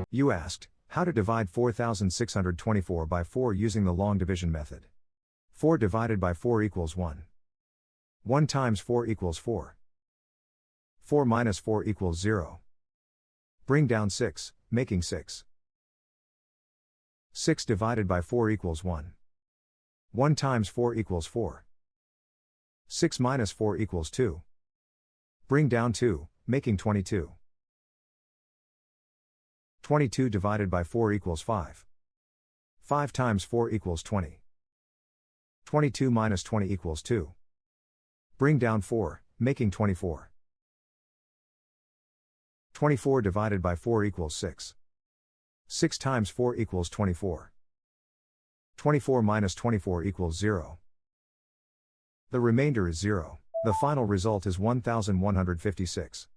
You asked, how to divide 4624 by 4 using the long division method. 4 divided by 4 equals 1. 1 times 4 equals 4. 4 minus 4 equals 0. Bring down 6, making 6. 6 divided by 4 equals 1. 1 times 4 equals 4. 6 minus 4 equals 2. Bring down 2, making 22. 22 divided by 4 equals 5. 5 times 4 equals 20. 22 minus 20 equals 2. Bring down 4, making 24. 24 divided by 4 equals 6. 6 times 4 equals 24. 24 minus 24 equals 0. The remainder is 0. The final result is 1156.